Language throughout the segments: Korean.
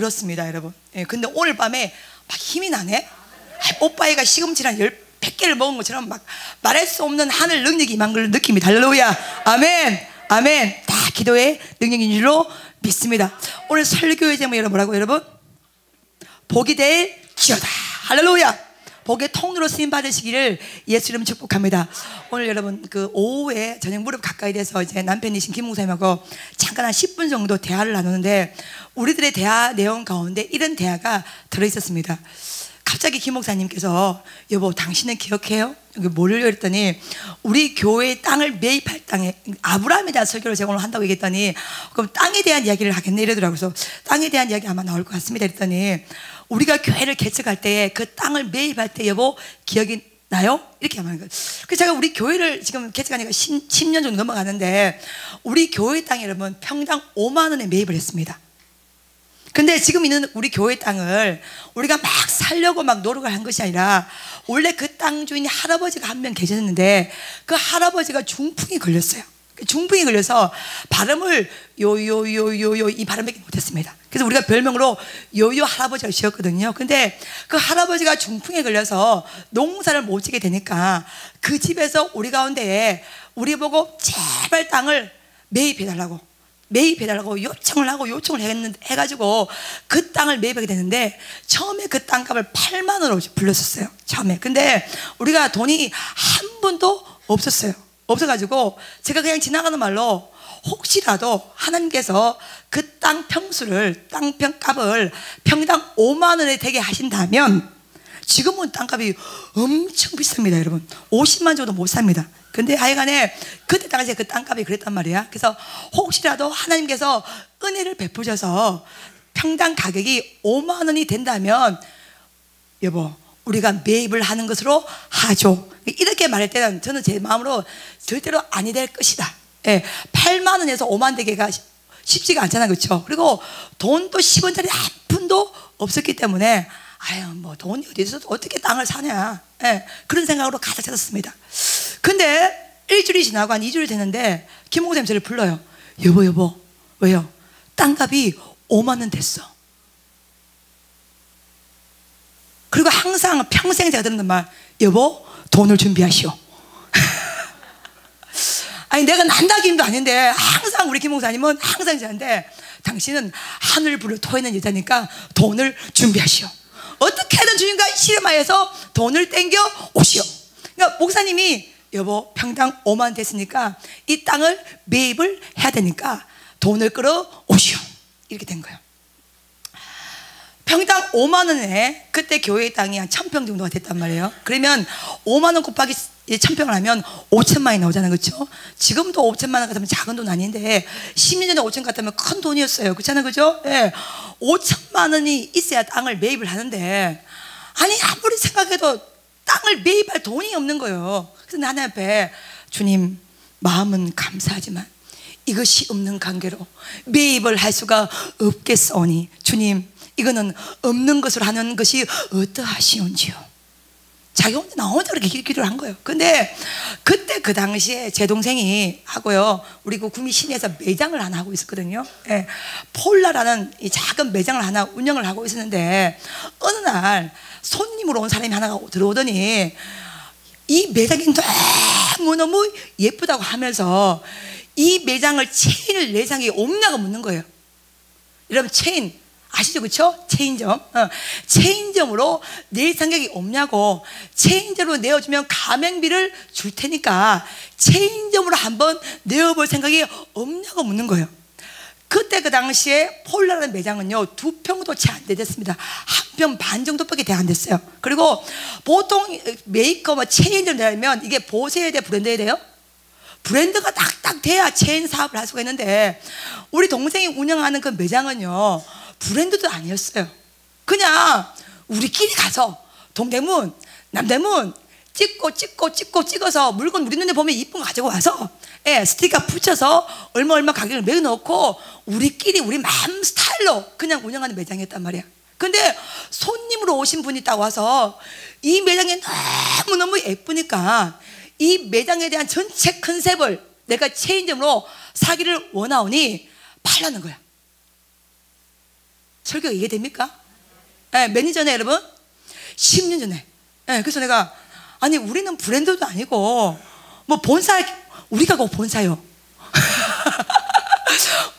들었습니다, 여러분. 예, 근데 오늘 밤에 막 힘이 나네. 오빠애가 시금치 한 100개를 먹은 것처럼 막 말할 수 없는 하늘 능력이 임한 걸 느낍니다. 할렐루야. 아멘. 아멘. 다 기도의 능력인 줄로 믿습니다. 오늘 설교의 제목이 뭐라고, 여러분? 복이 될지어다. 할렐루야. 복의 통로로 쓰임 받으시기를 예수 이름 축복합니다. 오늘 여러분 그 오후에 저녁 무릎 가까이 돼서 이제 남편이신 김 목사님하고 잠깐 한 10분 정도 대화를 나누는데 우리들의 대화 내용 가운데 이런 대화가 들어있었습니다. 갑자기 김 목사님께서 여보 당신은 기억해요? 여기 뭐를 그랬더니 우리 교회의 땅을 매입할 땅에 아브라함에 대한 설교를 제가 오늘 한다고 얘기했더니 그럼 땅에 대한 이야기를 하겠네 이러더라고요. 그래서 땅에 대한 이야기 아마 나올 것 같습니다 그랬더니 우리가 교회를 개척할 때 그 땅을 매입할 때 여보 기억이 나요? 이렇게 하는 거예요. 그래서 제가 우리 교회를 지금 개척하니까 10년 정도 넘어가는데 우리 교회 땅에 여러분 평당 5만 원에 매입을 했습니다. 근데 지금 있는 우리 교회 땅을 우리가 막 살려고 막 노력을 한 것이 아니라 원래 그 땅 주인이 할아버지가 한 명 계셨는데 그 할아버지가 중풍이 걸렸어요. 중풍이 걸려서 발음을 요요요요요 이 발음밖에 못했습니다. 그래서 우리가 별명으로 요요 할아버지를 지었거든요. 근데 그 할아버지가 중풍에 걸려서 농사를 못 지게 되니까 그 집에서 우리 가운데에 우리 보고 제발 땅을 매입해달라고 요청을 해가지고 그 땅을 매입하게 되는데 처음에 그 땅값을 8만 원으로 불렀었어요. 처음에. 근데 우리가 돈이 한 푼도 없어가지고 제가 그냥 지나가는 말로 혹시라도 하나님께서 그 땅 평수를 땅값을 평당 5만 원에 되게 하신다면 지금은 땅값이 엄청 비쌉니다, 여러분. 50만 정도 못 삽니다. 근데 하여간에 그때 당시에 그 땅값이 그랬단 말이야. 그래서 혹시라도 하나님께서 은혜를 베푸셔서 평당 가격이 5만 원이 된다면 여보 우리가 매입을 하는 것으로 하죠. 이렇게 말할 때는 저는 제 마음으로 절대로 아니 될 것이다. 예, 8만 원에서 5만 되기가 쉽지가 않잖아, 그렇죠? 그리고 돈도 10원짜리 한 푼도 없었기 때문에 아유 뭐 돈이 어디서 어떻게 땅을 사냐, 예, 그런 생각으로 가사 찾았습니다. 근데 일주일이 지나고 한 2주일 됐는데 김 목사님 저를 불러요. 여보 왜요? 땅값이 5만 원 됐어. 그리고 항상 평생 제가 듣는 말, 여보 돈을 준비하시오. 아니 내가 난다김도 아닌데 항상 우리 김 목사님은 항상 저한테 당신은 하늘 불을 토해낸 여자니까 돈을 준비하시오. 어떻게든 주님과 실험하여서 돈을 땡겨 오시오. 그러니까 목사님이 여보 평당 5만 됐으니까 이 땅을 매입을 해야 되니까 돈을 끌어 오시오. 이렇게 된 거예요. 평당 5만 원에 그때 교회 땅이 한 1000평 정도가 됐단 말이에요. 그러면 5만 원 곱하기 1000평을 하면 5천만 원이 나오잖아요, 그렇죠? 지금도 5천만 원 같으면 작은 돈 아닌데 10년 전에 5천 같으면 큰 돈이었어요, 그렇잖아요, 그죠? 예, 5천만 원이 있어야 땅을 매입을 하는데 아니 아무리 생각해도 땅을 매입할 돈이 없는 거예요. 그래서 하나님 앞에 주님 마음은 감사하지만 이것이 없는 관계로 매입을 할 수가 없겠사오니 주님 이거는 없는 것으로 하는 것이 어떠하시온지요. 자기 혼자 나 혼자 그렇게 기도를 한 거예요. 근데 그때 그 당시에 제 동생이 하고요, 우리 그 구미 시내에서 매장을 하나 하고 있었거든요. 예, 폴라라는 이 작은 매장을 하나 운영을 하고 있었는데 어느 날 손님으로 온 사람이 하나가 들어오더니 이 매장이 너무너무 예쁘다고 하면서 이 매장을 체인을 내장에 없냐고 묻는 거예요. 여러분 체인 아시죠, 그렇죠? 체인점. 체인점으로 낼 생각이 없냐고. 체인점으로 내어주면 가맹비를 줄 테니까 체인점으로 한번 내어볼 생각이 없냐고 묻는 거예요. 그때 그 당시에 폴라라는 매장은요 2평도 채 안 됐습니다. 1평 반 정도밖에 안 됐어요. 그리고 보통 메이크업 체인점 내면 이게 보세에 대해 브랜드에 돼요? 브랜드가 딱딱 돼야 체인 사업을 할 수가 있는데 우리 동생이 운영하는 그 매장은요 브랜드도 아니었어요. 그냥 우리끼리 가서 동대문 남대문 찍어서 물건 우리 눈에 보면 이쁜 거 가지고 와서 스티커 붙여서 얼마 가격을 매겨 넣고 우리끼리 우리 마음 스타일로 그냥 운영하는 매장이었단 말이야. 근데 손님으로 오신 분이 딱 와서 이 매장이 너무너무 예쁘니까 이 매장에 대한 전체 컨셉을 내가 체인점으로 사기를 원하오니 팔라는 거야. 설교가 이해됩니까? 예, 몇 년 전에 여러분? 10년 전에. 예, 그래서 내가 아니 우리는 브랜드도 아니고 뭐 본사, 우리가 곧 본사요.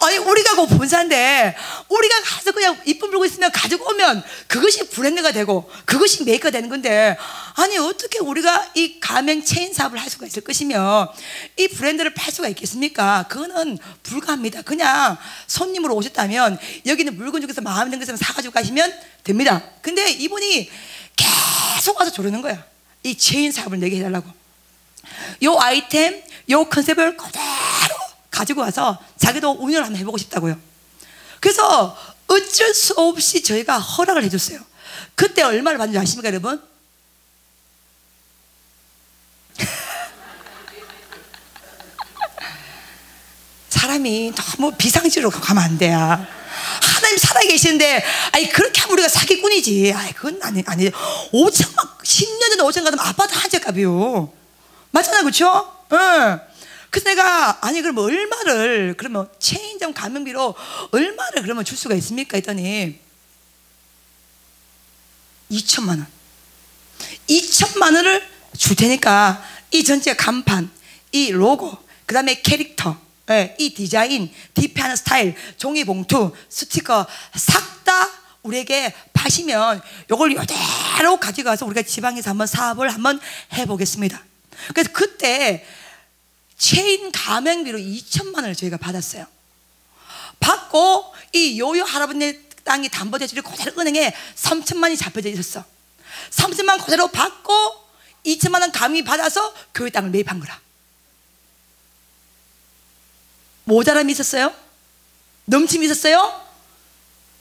아니 우리가 곧 본사인데 우리가 가서 그냥 이쁨 불고 있으면 가지고 오면 그것이 브랜드가 되고 그것이 메이커가 되는 건데, 아니 어떻게 우리가 이 가맹 체인 사업을 할 수가 있을 것이며 이 브랜드를 팔 수가 있겠습니까? 그거는 불가합니다. 그냥 손님으로 오셨다면 여기는 물건 중에서 마음에 드는 것을 사가지고 가시면 됩니다. 근데 이분이 계속 와서 조르는 거야. 이 체인 사업을 내게 해달라고. 요 아이템, 요 컨셉을 그대로 가지고 와서 자기도 운영을 한번 해보고 싶다고요. 그래서 어쩔 수 없이 저희가 허락을 해줬어요. 그때 얼마를 받는지 아십니까 여러분? 사람이 너무 비상지로 가면 안 돼요. 하나님 살아계시는데, 아니 그렇게 하면 우리가 사기꾼이지. 아니 그건 아니 5천만, 10년 전에 5천 받으면 아파트 한 채 값이요. 맞잖아요, 그렇죠? 응. 그래서 내가 아니 그럼 얼마를, 그러면 체인점 가맹비로 얼마를 그러면 줄 수가 있습니까 했더니 2천만 원. 2천만 원을 줄 테니까 이 전체 간판, 이 로고, 그 다음에 캐릭터, 이 디자인, 디피하는 스타일, 종이 봉투, 스티커 싹 다 우리에게 파시면 이걸 이대로 가져가서 우리가 지방에서 한번 사업을 한번 해보겠습니다. 그래서 그때 체인 가맹비로 2천만 원을 저희가 받았어요. 받고 이 요요 할아버지 땅이 담보대출이 그대로 은행에 3천만 원이 잡혀져 있었어. 3천만 원 그대로 받고 2천만 원 가맹비 받아서 교회 땅을 매입한 거라. 모자람이 있었어요? 넘침이 있었어요?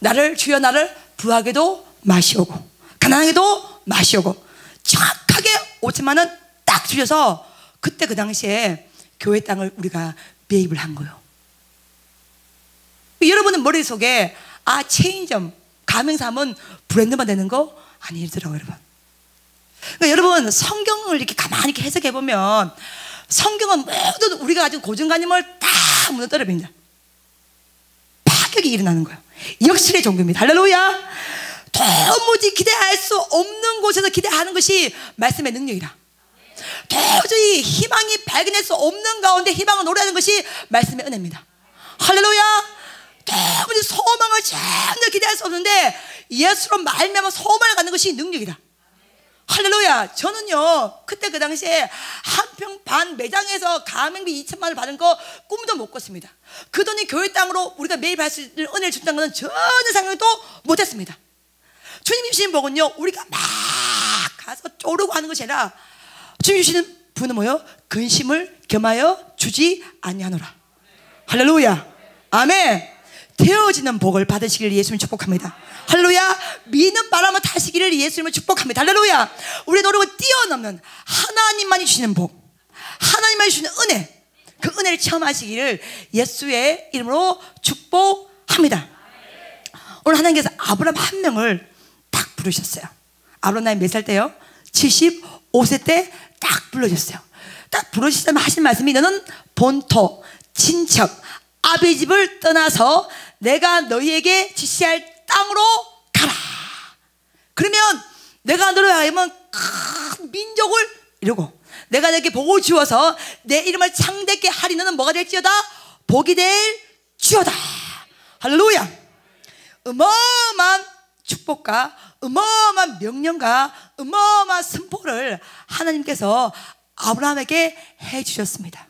나를, 주여 나를 부하게도 마시오고 가난하게도 마시오고 정확하게 5천만 원 딱 주셔서 그때 그 당시에 교회 땅을 우리가 매입을 한 거예요. 여러분은 머릿속에 아 체인점, 가맹사업은 브랜드만 되는 거 아니더라고요 여러분. 그러니까 여러분 성경을 이렇게 가만히 이렇게 해석해 보면 성경은 모두 우리가 가진 고정관념을 다 무너뜨립니다. 파격이 일어나는 거예요. 역실의 종교입니다. 할렐루야. 도무지 기대할 수 없는 곳에서 기대하는 것이 말씀의 능력이다. 도저히 희망이 발견할 수 없는 가운데 희망을 노래하는 것이 말씀의 은혜입니다. 할렐루야. 도무지 소망을 전혀 기대할 수 없는데 예수로 말미암아 소망을 갖는 것이 능력이다. 할렐루야. 저는요 그때 그 당시에 한 평 반 매장에서 가맹비 2천만 원을 받은 거 꿈도 못 꿨습니다. 그 돈이 교회 땅으로 우리가 매입할 수 있는 은혜를 준다는 것은 전혀 상상도 못했습니다. 주님 주시는 복은요 우리가 막 가서 쪼르고 하는 것이 아니라 주님 주시는 분은 뭐요? 근심을 겸하여 주지 아니하노라. 할렐루야. 아멘. 되어지는 복을 받으시기를 예수님 축복합니다. 할렐루야. 미는 바람을 타시기를 예수님을 축복합니다. 할렐루야. 우리의 노력을 뛰어넘는 하나님만이 주시는 복, 하나님만이 주시는 은혜, 그 은혜를 체험하시기를 예수의 이름으로 축복합니다. 오늘 하나님께서 아브라함 한 명을 딱 부르셨어요. 아브라함 나이 몇 살 때요? 75세 때 딱 불러줬어요. 딱 부르시자면 하신 말씀이 너는 본토, 친척, 아비 집을 떠나서 내가 너희에게 지시할 땅으로 가라. 그러면 내가 너를 하면 큰 민족을 이루고 내가 너에게 복을 주어서 내 이름을 창대케 하리. 너는 뭐가 될지어다? 복이 될지어다. 할렐루야. 어마어마한 축복과 어마어마한 명령과 어마어마한 선포를 하나님께서 아브라함에게 해주셨습니다.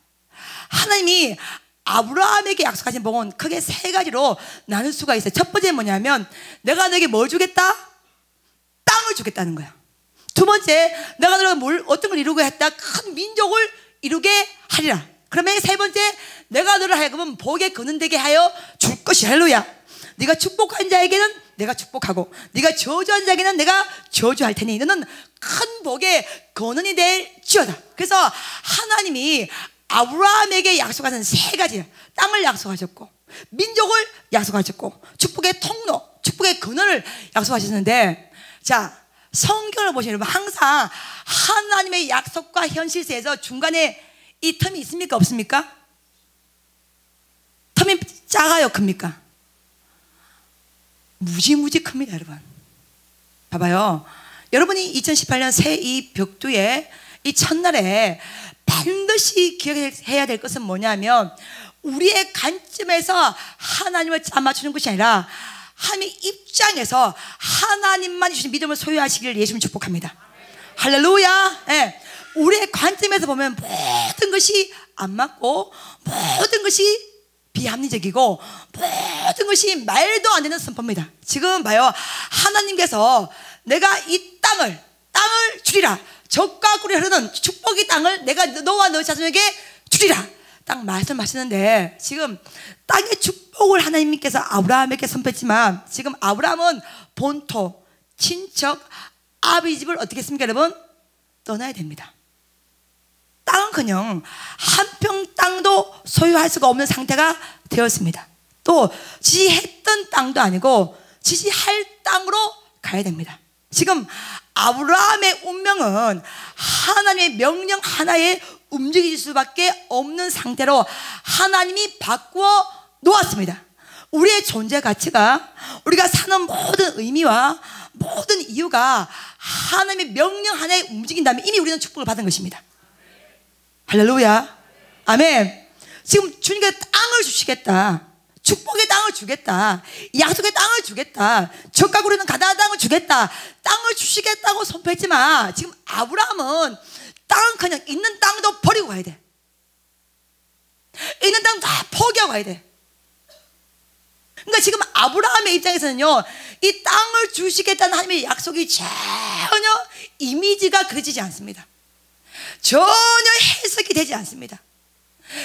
하나님이 아브라함에게 약속하신 복은 크게 세 가지로 나눌 수가 있어요. 첫 번째는 뭐냐면 내가 너에게 뭘 주겠다? 땅을 주겠다는 거야. 두 번째, 내가 너에게 어떤 걸 이루게 했다? 큰 민족을 이루게 하리라. 그러면 세 번째, 내가 너를 하여금 복에 거는되게 하여 줄 것이. 할렐루야. 네가 축복한 자에게는 내가 축복하고 네가 저주한 자에게는 내가 저주할 테니 너는 큰 복의 거는이 될지어다. 그래서 하나님이 아브라함에게 약속하신 세 가지, 땅을 약속하셨고 민족을 약속하셨고 축복의 통로, 축복의 근원을 약속하셨는데, 자 성경을 보시면 항상 하나님의 약속과 현실세에서 중간에 이 텀이 있습니까 없습니까? 텀이 작아요 큽니까? 무지무지 큽니다, 여러분. 봐봐요. 여러분이 2018년 새 이 벽두에 이 첫날에 반드시 기억해야 될 것은 뭐냐면, 우리의 관점에서 하나님을 짜맞추는 것이 아니라 하나님의 입장에서 하나님만 주신 믿음을 소유하시기를 예수님 축복합니다. 할렐루야. 예. 우리의 관점에서 보면 모든 것이 안 맞고, 모든 것이 비합리적이고, 모든 것이 말도 안 되는 선포입니다. 지금 봐요. 하나님께서 내가 이 땅을 주리라, 적과 꿀이 흐르는 축복의 땅을 내가 너와 너 자손에게 주리라 딱 말씀하시는데, 지금 땅의 축복을 하나님께서 아브라함에게 선포했지만, 지금 아브라함은 본토, 친척, 아버지 집을 어떻게 했습니까, 여러분? 떠나야 됩니다. 땅은커녕 한 평 땅도 소유할 수가 없는 상태가 되었습니다. 또 지지했던 땅도 아니고 지지할 땅으로 가야 됩니다. 지금 아브라함의 운명은 하나님의 명령 하나에 움직일 수밖에 없는 상태로 하나님이 바꾸어 놓았습니다. 우리의 존재 가치가, 우리가 사는 모든 의미와 모든 이유가 하나님의 명령 하나에 움직인다면 이미 우리는 축복을 받은 것입니다. 할렐루야. 아멘. 지금 주님께서 땅을 주시겠다, 축복의 땅을 주겠다, 약속의 땅을 주겠다, 적과 꿀이 흐르는 가나안 땅을 주겠다, 땅을 주시겠다고 선포했지만, 지금 아브라함은 땅은 그냥 있는 땅도 버리고 가야 돼. 있는 땅 다 포기하고 가야 돼. 그러니까 지금 아브라함의 입장에서는요, 이 땅을 주시겠다는 하나님의 약속이 전혀 이미지가 그려지지 않습니다. 전혀 해석이 되지 않습니다.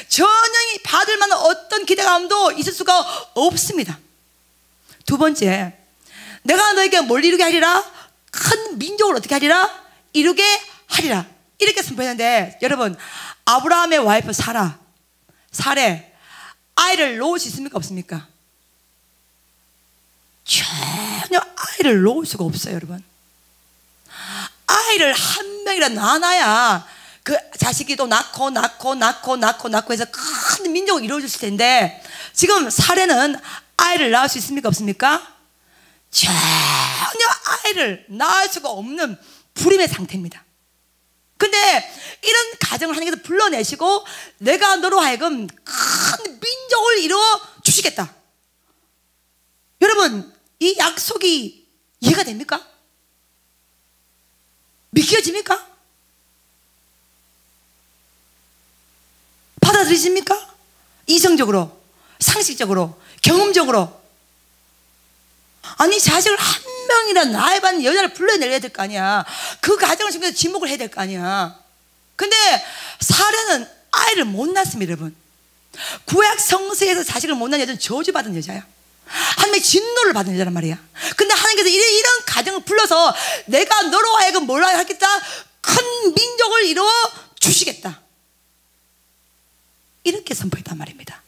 전혀 받을 만한 어떤 기대감도 있을 수가 없습니다. 두 번째, 내가 너에게 뭘 이루게 하리라? 큰 민족을 어떻게 하리라? 이루게 하리라. 이렇게 선포했는데, 여러분, 아브라함의 와이프 사레 아이를 놓을 수 있습니까, 없습니까? 전혀 아이를 놓을 수가 없어요, 여러분. 아이를 한 명이라도 낳아야 그 자식이 또 낳고 해서 큰 민족을 이루어졌을 텐데, 지금 사례는 아이를 낳을 수 있습니까, 없습니까? 전혀 아이를 낳을 수가 없는 불임의 상태입니다. 근데 이런 가정을 하나님께서 불러내시고, 내가 너로 하여금 큰 민족을 이루어 주시겠다. 여러분, 이 약속이 이해가 됩니까? 믿겨집니까? 받아들이십니까? 이성적으로, 상식적으로, 경험적으로. 아니, 자식을 한 명이라 나이 받는 여자를 불러내야 될 거 아니야. 그 가정을 지금까지 지목을 해야 될 거 아니야. 근데 사례는 아이를 못 낳습니다, 여러분. 구약 성서에서 자식을 못 낳은 여자는 저주받은 여자야. 하나님의 진노를 받은 여자란 말이야. 근데 하나님께서 이런 가정을 불러서 내가 너로 하여금 뭘 하겠다? 큰 민족을 이루어 주시겠다. 이렇게 선포했단 말입니다.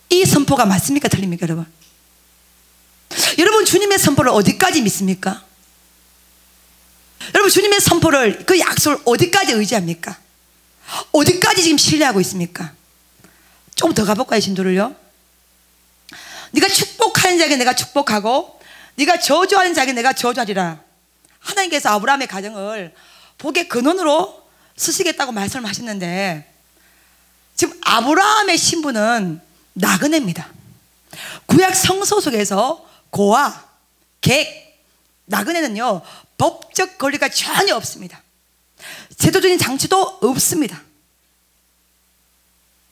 이 선포가 맞습니까, 틀립니까, 여러분? 여러분, 주님의 선포를 어디까지 믿습니까? 여러분, 주님의 선포를, 그 약속을 어디까지 의지합니까? 어디까지 지금 신뢰하고 있습니까? 좀 더 가볼까요, 진도를요? 네가 축복하는 자에게 내가 축복하고, 네가 저주하는 자에게 내가 저주하리라. 하나님께서 아브라함의 가정을 복의 근원으로 쓰시겠다고 말씀을 하셨는데, 지금 아브라함의 신분은 나그네입니다. 구약 성서 속에서 고아, 객, 나그네는요, 법적 권리가 전혀 없습니다. 제도적인 장치도 없습니다.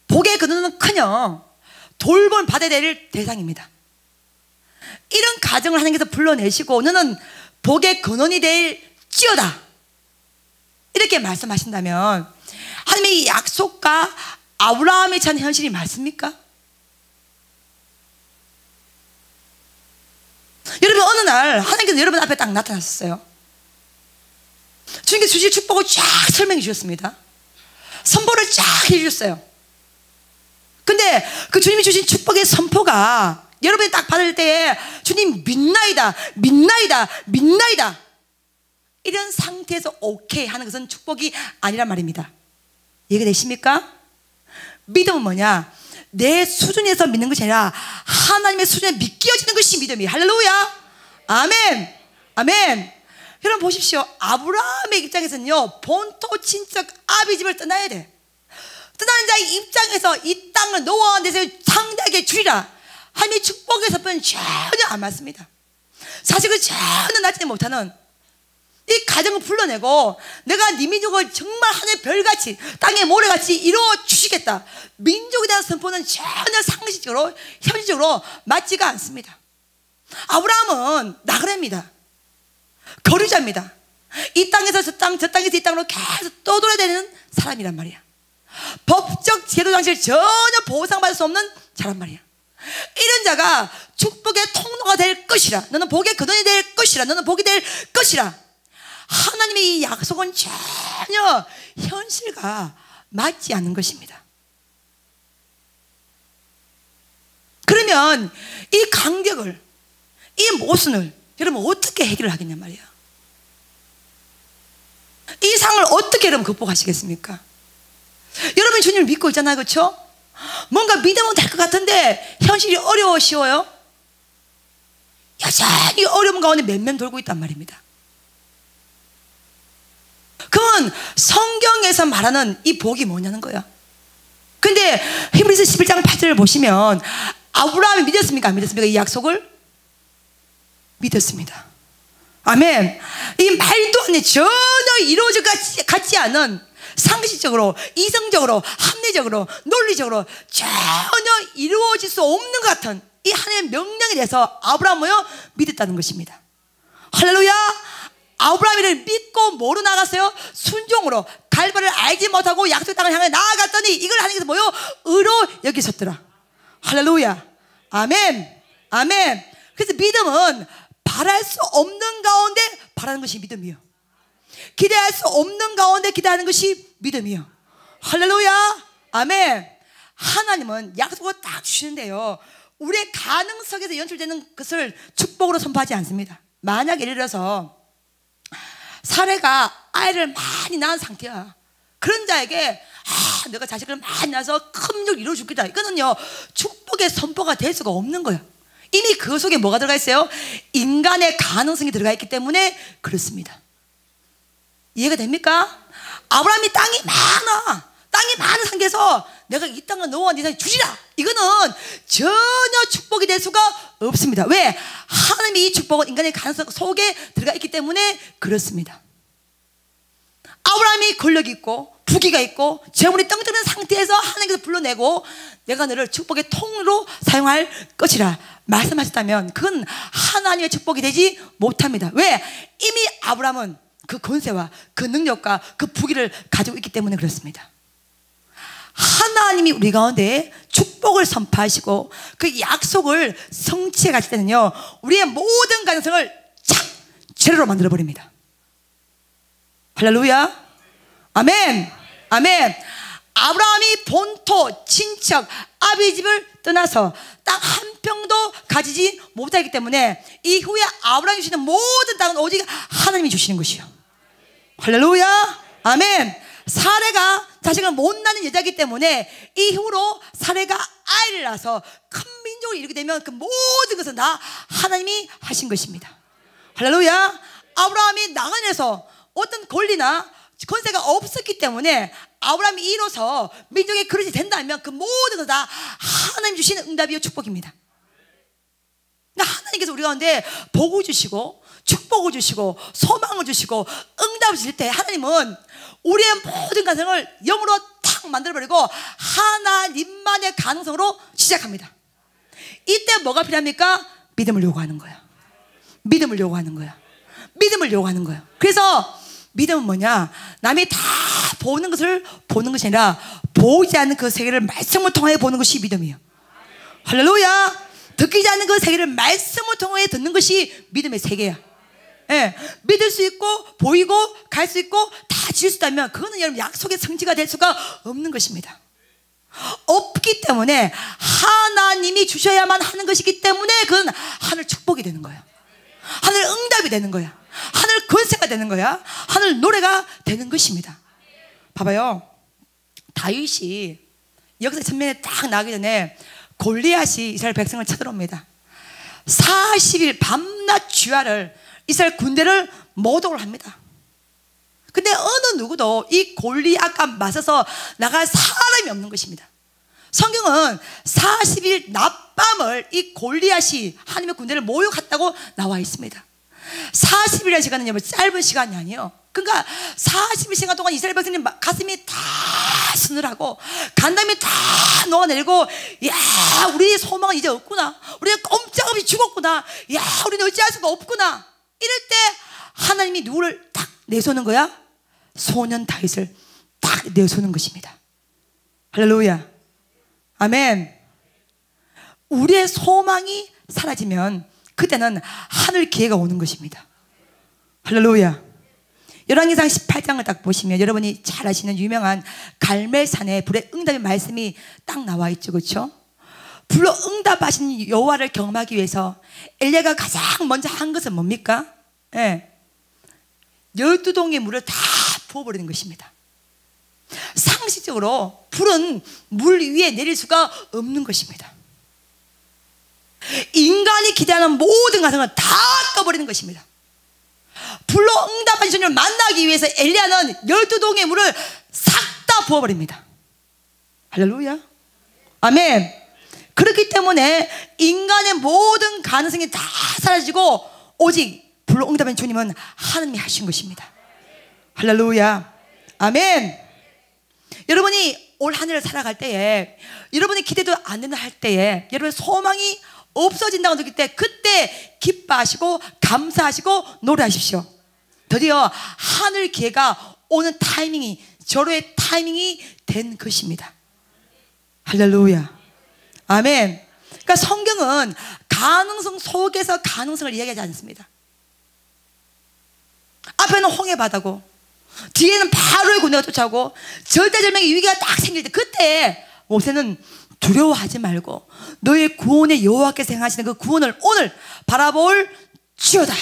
복의 근원은 커녕 돌봄을 받아야 될 대상입니다. 이런 가정을 하나님께서 불러내시고, 너는 복의 근원이 될지어다, 이렇게 말씀하신다면, 하나님의 이 약속과 아브라함의 찬 현실이 맞습니까? 여러분, 어느 날 하나님께서 여러분 앞에 딱 나타났어요. 주님께서 주실 축복을 쫙 설명해 주셨습니다. 선포를 쫙 해주셨어요. 근데 그 주님이 주신 축복의 선포가 여러분이 딱 받을 때에, 주님 믿나이다, 이런 상태에서 오케이 하는 것은 축복이 아니란 말입니다. 이해가 되십니까? 믿음은 뭐냐? 내 수준에서 믿는 것이 아니라 하나님의 수준에 믿겨지는 것이 믿음이에요. 할렐루야. 아멘. 아멘. 여러분 보십시오. 아브라함의 입장에서는요, 본토 친척 아비집을 떠나야 돼. 떠나는 자의 입장에서 이 땅을 노아한 데서 상대에게 주리라 하나님의 축복에서는 전혀 안 맞습니다. 사실 그 전혀 낫지 못하는 이 가정을 불러내고 내가 네 민족을 정말 하늘의 별같이 땅의 모래같이 이루어 주시겠다, 민족에 대한 선포는 전혀 상식적으로 현실적으로 맞지가 않습니다. 아브라함은 나그네입니다. 거류자입니다. 이 땅에서 저 땅, 저 땅에서 이 땅으로 계속 떠돌아야 되는 사람이란 말이야. 법적 제도 장치를 전혀 보상받을 수 없는 자란 말이야. 이런 자가 축복의 통로가 될 것이라, 너는 복의 근원이 될 것이라, 너는 복이 될 것이라. 하나님의 이 약속은 전혀 현실과 맞지 않는 것입니다. 그러면 이 간격을, 이 모순을 여러분 어떻게 해결을 하겠냐 말이야. 이 상을 어떻게 여러분 극복하시겠습니까? 여러분 주님을 믿고 있잖아요, 그렇죠? 뭔가 믿으면 될 것 같은데 현실이 어려워, 쉬워요? 여전히 어려운 가운데 맴맴 돌고 있단 말입니다. 그건 성경에서 말하는 이 복이 뭐냐는 거야. 근데 히브리서 11장 8절을 보시면 아브라함이 믿었습니까? 안 믿었습니까? 이 약속을 믿었습니다. 아멘. 이 말도 안 돼, 전혀 이루어질 것 같지 않은, 상식적으로, 이성적으로, 합리적으로, 논리적으로 전혀 이루어질 수 없는 것 같은 이 하나님의 명령에 대해서 아브라함은요 믿었다는 것입니다. 할렐루야. 아브라함을 믿고 뭐로 나갔어요? 순종으로. 갈바를 알지 못하고 약속 땅을 향해 나아갔더니 이걸 하나님께서 뭐요? 의로 여기셨더라. 할렐루야. 아멘. 아멘. 그래서 믿음은 바랄 수 없는 가운데 바라는 것이 믿음이요, 기대할 수 없는 가운데 기대하는 것이 믿음이요. 할렐루야. 아멘. 하나님은 약속을 딱 주시는데요, 우리의 가능성에서 연출되는 것을 축복으로 선포하지 않습니다. 만약 예를 들어서 사례가 아이를 많이 낳은 상태야. 그런 자에게 내가 자식을 많이 낳아서 큰 민족을 이루어 주겠다, 이거는요 축복의 선포가 될 수가 없는 거예요. 이미 그 속에 뭐가 들어가 있어요? 인간의 가능성이 들어가 있기 때문에 그렇습니다. 이해가 됩니까? 아브라함이 땅이 많은 상태에서 내가 이 땅을 너와 네 땅에 주리라, 이거는 전혀 축복이 될 수가 없습니다. 왜? 하나님이 이 축복은 인간의 가능성 속에 들어가 있기 때문에 그렇습니다. 아브라함이 권력이 있고 부귀가 있고 재물이 떵떵한 상태에서 하나님께서 불러내고 내가 너를 축복의 통로로 사용할 것이라 말씀하셨다면 그건 하나님의 축복이 되지 못합니다. 왜? 이미 아브라함은 그 권세와 그 능력과 그 부귀를 가지고 있기 때문에 그렇습니다. 하나님이 우리 가운데 축복을 선포하시고 그 약속을 성취해 가실 때는요, 우리의 모든 가능성을 착 제로로 만들어 버립니다. 할렐루야. 아멘. 아멘. 아브라함이 본토 친척 아비집을 떠나서 딱 한 평도 가지지 못하기 때문에 이후에 아브라함이 주시는 모든 땅은 오직 하나님이 주시는 것이요. 할렐루야. 아멘. 사레가 자식을 못 낳는 여자이기 때문에 이후로 사레가 아이를 낳아서 큰 민족을 이루게 되면 그 모든 것은 다 하나님이 하신 것입니다. 할렐루야. 아브라함이 나간에서 어떤 권리나 권세가 없었기 때문에 아브라함이 이로써 민족의 그릇이 된다면 그 모든 것 다 하나님 주시는 응답이요 축복입니다. 그러니까 하나님께서 우리 가운데 복을 주시고 축복을 주시고 소망을 주시고 응답을 주실 때 하나님은 우리의 모든 가능성을 영으로 탁 만들어버리고 하나님만의 가능성으로 시작합니다. 이때 뭐가 필요합니까? 믿음을 요구하는 거야. 믿음을 요구하는 거야. 믿음을 요구하는 거야. 그래서 믿음은 뭐냐? 남이 다 보는 것을 보는 것이 아니라 보이지 않는 그 세계를 말씀을 통해 보는 것이 믿음이에요. 할렐루야. 듣기지 않는 그 세계를 말씀을 통해 듣는 것이 믿음의 세계야. 예, 믿을 수 있고 보이고 갈 수 있고 다 지을 수 있다면 그거는 여러분 약속의 성취가 될 수가 없는 것입니다. 없기 때문에 하나님이 주셔야만 하는 것이기 때문에 그건 하늘 축복이 되는 거야. 하늘 응답이 되는 거야. 하늘 권세가 되는 거야. 하늘 노래가 되는 것입니다. 봐봐요. 다윗이 역사 전면에 딱 나가기 전에 골리앗이 이스라엘 백성을 쳐들어옵니다. 40일 밤낮 주야를 이스라엘 군대를 모독을 합니다. 근데 어느 누구도 이 골리앗과 맞서서 나갈 사람이 없는 것입니다. 성경은 40일 낮밤을 이 골리앗이 하나님의 군대를 모욕했다고 나와 있습니다. 40일이라는 시간은 여러분 짧은 시간이 아니에요. 그러니까 40일 시간 동안 이스라엘 백성님 가슴이 다 서늘하고 간담이 다 녹아내리고, 야 우리의 소망은 이제 없구나, 우리는 꼼짝없이 죽었구나, 야 우리는 어찌할 수가 없구나. 이럴 때 하나님이 누구를 딱 내쏘는 거야? 소년 다윗을 딱 내쏘는 것입니다. 할렐루야, 아멘. 우리의 소망이 사라지면 그때는 하늘 기회가 오는 것입니다. 할렐루야. 열왕기상 18장을 딱 보시면 여러분이 잘 아시는 유명한 갈멜산의 불의 응답의 말씀이 딱 나와 있죠, 그렇죠? 불로 응답하신 여호와를 경험하기 위해서 엘리야가 가장 먼저 한 것은 뭡니까? 12동의 물을 다 부어버리는 것입니다. 상식적으로 불은 물 위에 내릴 수가 없는 것입니다. 인간이 기대하는 모든 가능을 다 꺼버리는 것입니다. 불로 응답하신 주님을 만나기 위해서 엘리야는 12동의 물을 싹 다 부어버립니다. 할렐루야, 아멘. 그렇기 때문에 인간의 모든 가능성이 다 사라지고 오직 불로 응답하신 주님은 하나님이 하신 것입니다. 할렐루야, 아멘. 여러분이 올 한 해를 살아갈 때에, 여러분이 기대도 안 된다 할 때에, 여러분의 소망이 없어진다고 느낄 때 그때 기뻐하시고 감사하시고 노래하십시오. 드디어 하늘 기회가 오는 타이밍이, 절호의 타이밍이 된 것입니다. 할렐루야, 아멘. 그러니까 성경은 가능성 속에서 가능성을 이야기하지 않습니다. 앞에는 홍해 바다고 뒤에는 바로의 군대가 쫓아오고 절대절명의 위기가 딱 생길 때, 그때 모세는 두려워하지 말고 너의 구원의 여호와께서 행하시는 그 구원을 오늘 바라볼 지어다,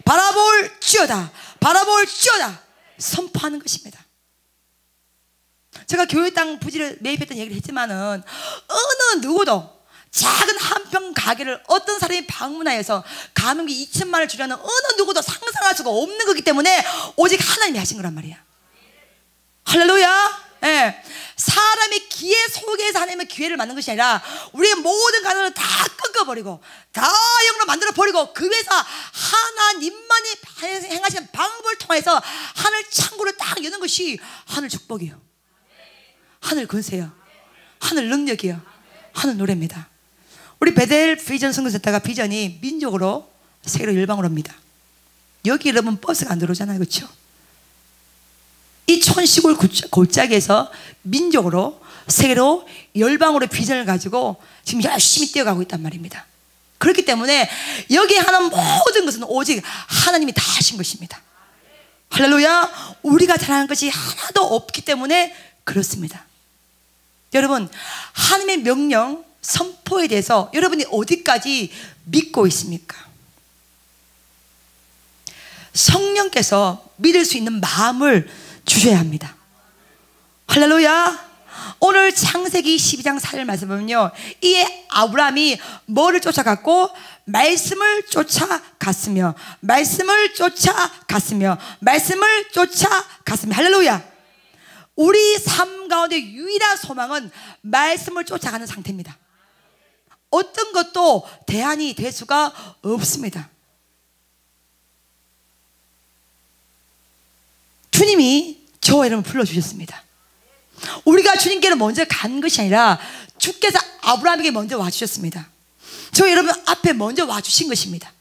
바라볼 지어다, 바라볼 지어다 선포하는 것입니다. 제가 교회 땅 부지를 매입했던 얘기를 했지만은 어느 누구도 작은 한평 가게를 어떤 사람이 방문하여서 가맹비 2천만 원을 주려는 어느 누구도 상상할 수가 없는 거기 때문에 오직 하나님이 하신 거란 말이야. 할렐루야. 예. 사람의 기회 속에서 하나님의 기회를 만든 것이 아니라 우리의 모든 가능을 다 꺾어버리고 다 영으로 만들어버리고 그 위에서 하나님만이 행하시는 방법을 통해서 하늘 창고를 딱 여는 것이 하늘 축복이요, 하늘 권세요, 하늘 능력이요, 하늘 노래입니다. 우리 베델 비전 선교센터가 비전이 민족으로 세계로 열방으로 옵니다. 여기 여러분 버스가 안 들어오잖아요, 그렇죠? 이 촌시골 골짜기에서 민족으로 세계로 열방으로 비전을 가지고 지금 열심히 뛰어가고 있단 말입니다. 그렇기 때문에 여기에 하는 모든 것은 오직 하나님이 다 하신 것입니다. 할렐루야. 우리가 잘하는 것이 하나도 없기 때문에 그렇습니다. 여러분, 하나님의 명령 선포에 대해서 여러분이 어디까지 믿고 있습니까? 성령께서 믿을 수 있는 마음을 주셔야 합니다. 할렐루야. 오늘 창세기 12장 4절 말씀 보면요, 이에 아브라함이 뭐를 쫓아갔고 말씀을 쫓아갔으며 말씀을 쫓아갔으며 말씀을 쫓아갔으며. 할렐루야. 우리 삶 가운데 유일한 소망은 말씀을 쫓아가는 상태입니다. 어떤 것도 대안이 될 수가 없습니다. 주님이 저와 여러분을 불러주셨습니다. 우리가 주님께로 먼저 간 것이 아니라 주께서 아브라함에게 먼저 와주셨습니다. 저 여러분 앞에 먼저 와주신 것입니다.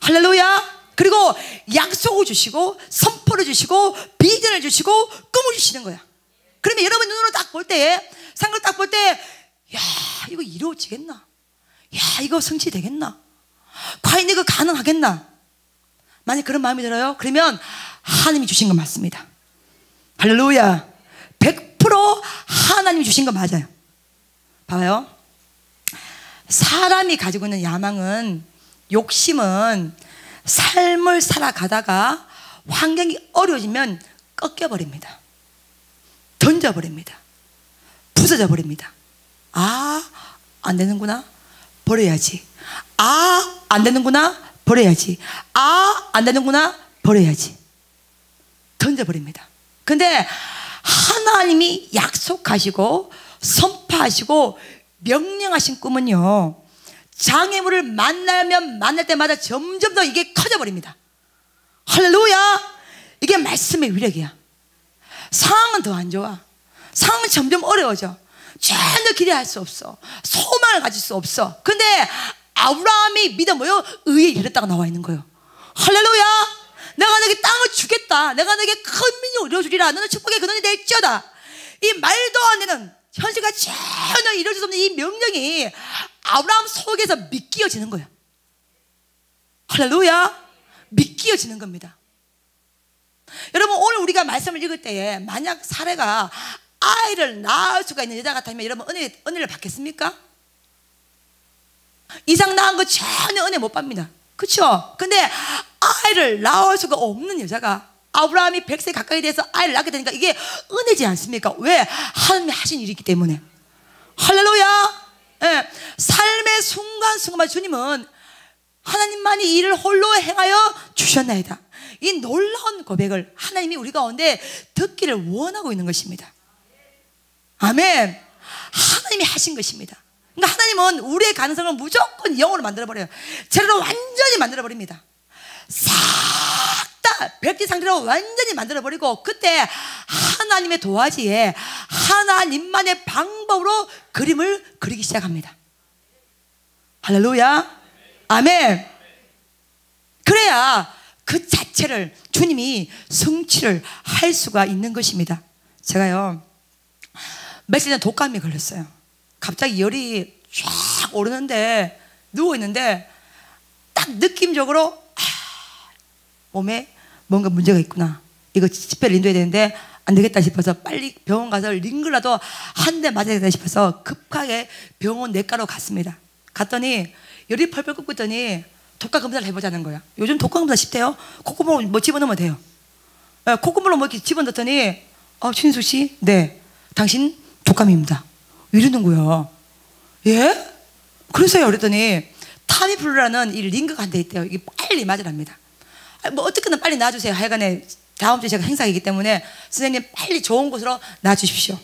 할렐루야. 그리고 약속을 주시고 선포를 주시고 비전을 주시고 꿈을 주시는 거야. 그러면 여러분 눈으로 딱 볼 때, 상을 딱 볼 때, 야 이거 이루어지겠나? 야 이거 성취되겠나? 과연 이거 가능하겠나? 만약 그런 마음이 들어요? 그러면 하나님이 주신 거 맞습니다. 할렐루야. 100% 하나님이 주신 거 맞아요. 봐봐요. 사람이 가지고 있는 야망은, 욕심은 삶을 살아가다가 환경이 어려워지면 꺾여버립니다. 던져버립니다. 부서져 버립니다. 아, 안 되는구나. 버려야지. 아, 안 되는구나. 버려야지. 아, 안 되는구나. 버려야지. 던져버립니다. 근데 하나님이 약속하시고 선포하시고 명령하신 꿈은요, 장애물을 만나면 만날 때마다 점점 더 이게 커져버립니다. 할렐루야. 이게 말씀의 위력이야. 상황은 더 안 좋아. 상황은 점점 어려워져. 전혀 기대할 수 없어. 소망을 가질 수 없어. 근데 아브라함이 믿어 뭐요? 의에 이르렀다고 나와 있는 거예요. 할렐루야. 내가 너에게 땅을 주겠다. 내가 너에게 큰 민족을 이루어주리라. 너는 축복의 근원이 될지어다. 이 말도 안 되는, 현실과 전혀 이루어질 수 없는 이 명령이 아브라함 속에서 믿기어지는 거예요. 할렐루야. 믿기어지는 겁니다. 여러분, 오늘 우리가 말씀을 읽을 때에 만약 사례가 아이를 낳을 수가 있는 여자 같다면 여러분 은혜를 받겠습니까? 이상 낳은 거 전혀 은혜 못 받습니다. 그렇죠? 근데 아이를 낳을 수가 없는 여자가 아브라함이 100세 가까이 돼서 아이를 낳게 되니까 이게 은혜지 않습니까? 왜? 하나님이 하신 일이기 때문에. 할렐루야. 예. 삶의 순간순간마다 주님은 하나님만이 이 일을 홀로 행하여 주셨나이다. 이 놀라운 고백을 하나님이 우리 가운데 듣기를 원하고 있는 것입니다. 아멘. 하나님이 하신 것입니다. 그러니까 하나님은 우리의 가능성을 무조건 영으로 만들어버려요. 재료로 완전히 만들어버립니다. 싹 다 백지 상태로 완전히 만들어버리고, 그때 하나님의 도화지에 하나님만의 방법으로 그림을 그리기 시작합니다. 할렐루야. 아멘. 그래야 그 자체를 주님이 성취를 할 수가 있는 것입니다. 제가요, 며칠 전에 독감이 걸렸어요. 갑자기 열이 쫙 오르는데 누워있는데 딱 느낌적으로 몸에 뭔가 문제가 있구나. 이거 집회를 인도해야 되는데 안 되겠다 싶어서 빨리 병원 가서 링글라도 한 대 맞아야 되겠다 싶어서 급하게 병원 내과로 갔습니다. 갔더니 열이 펄펄 끓고 있더니 독감 검사를 해보자는 거야. 요즘 독감 검사 쉽대요. 콧구멍으로 뭐 집어넣으면 돼요. 콧구멍으로 뭐 이렇게 집어넣더니 신수 씨, 네, 당신 독감입니다. 이러는 거야. 예? 그래서요. 그랬더니 타미플루라는 이 링크가 한 대 있대요. 이게 빨리 맞으랍니다. 뭐 어떻게든 빨리 놔주세요. 하여간에 다음 주에 제가 행사이기 때문에 선생님 빨리 좋은 곳으로 놔주십시오.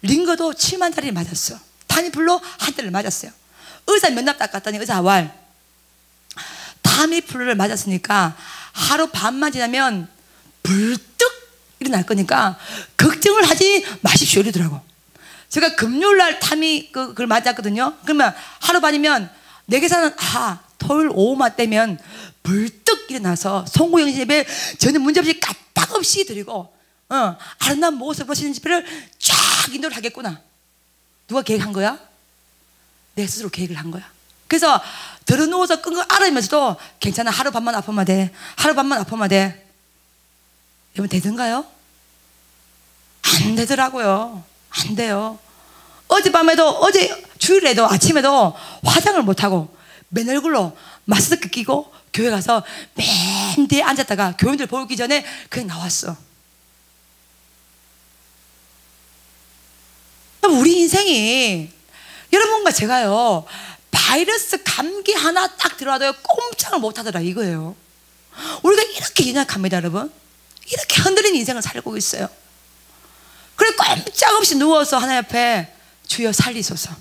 링거도 7만짜리 맞았어. 타미플루 한 대를 맞았어요. 의사 면납 딱 갔더니 의사 왈, 타미플루를 맞았으니까 하루 반만 지나면 불뚝 일어날 거니까 걱정을 하지 마십시오 이러더라고. 제가 금요일날 그걸 맞았거든요. 그러면 하루 반이면 내 계산은 토요일 오후만 되면 불뚝 일어나서 송구영신 예배 저는 문제없이 까딱없이 드리고 아름다운 모습으로 신는 집회를 쫙 인도를 하겠구나. 누가 계획한 거야? 내 스스로 계획을 한 거야. 그래서 들어누워서 끈 거 알아면서도 괜찮아, 하루 반만 아프면 돼, 하루 반만 아프면 돼. 여러분 되던가요? 안 되더라고요. 안 돼요. 어젯밤에도, 어제 주일에도 아침에도 화장을 못하고 맨 얼굴로 마스크 끼고 교회 가서 맨 뒤에 앉았다가 교인들 보기 전에 그냥 나왔어. 우리 인생이, 여러분과 제가요, 바이러스 감기 하나 딱 들어와도 꼼짝을 못하더라 이거예요. 우리가 이렇게 연약합니다 여러분. 이렇게 흔들린 인생을 살고 있어요. 그래 꼼짝없이 누워서 하나님 앞에 주여 살리소서,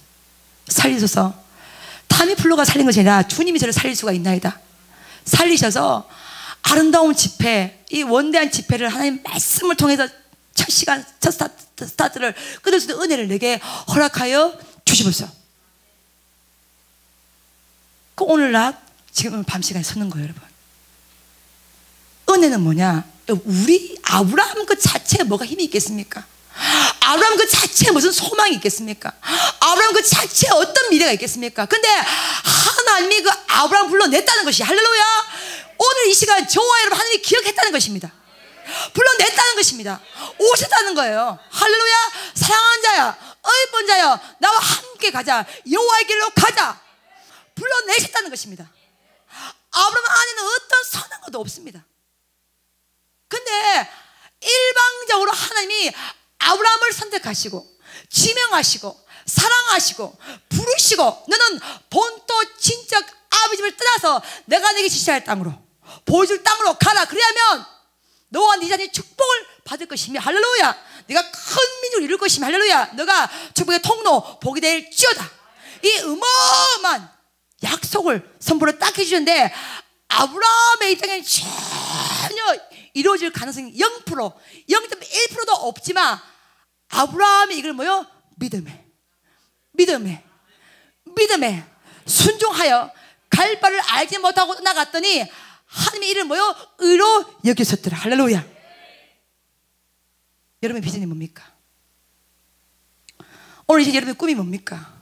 살리소서. 타미플루가 살린 것이 아니라 주님이 저를 살릴 수가 있나이다. 살리셔서 아름다운 집회, 이 원대한 집회를 하나님 말씀을 통해서 첫 시간, 첫 스타트를 끊을 수 있는 은혜를 내게 허락하여 주시옵소서. 그 오늘 낮 지금 밤 시간에 서는 거예요 여러분. 은혜는 뭐냐? 우리 아브라함 그 자체에 뭐가 힘이 있겠습니까? 아브라함 그 자체에 무슨 소망이 있겠습니까? 아브라함 그 자체에 어떤 미래가 있겠습니까? 근데 하나님이 그 아브라함 불러냈다는 것이, 할렐루야. 오늘 이 시간 저와 여러분 하나님이 기억했다는 것입니다. 불러냈다는 것입니다. 오셨다는 거예요. 할렐루야. 사랑하는 자야, 의본 자야, 나와 함께 가자, 여호와의 길로 가자. 불러내셨다는 것입니다. 아브라함 안에는 어떤 선한 것도 없습니다. 근데 일방적으로 하나님이 아브라함을 선택하시고 지명하시고 사랑하시고 부르시고 너는 본토 친척 아버지 집을 떠나서 내가 내게 지시할 땅으로 보여줄 땅으로 가라. 그래야면 너와 네 자녀의 축복을 받을 것이며 할렐루야. 네가 큰 민족을 이룰 것이며 할렐루야. 너가 축복의 통로 복이 될지어다. 이 어마어마한 약속을 선포를 딱 해주셨는데 아브라함의 입장에는 전혀 이루어질 가능성이 0%, 0.1%도 없지만 아브라함이 이걸 뭐요? 믿음에 순종하여 갈 바를 알지 못하고 나갔더니 하나님의 이를 뭐요? 의로 여기셨더라. 할렐루야. 여러분의 비전이 뭡니까? 오늘 이제 여러분의 꿈이 뭡니까?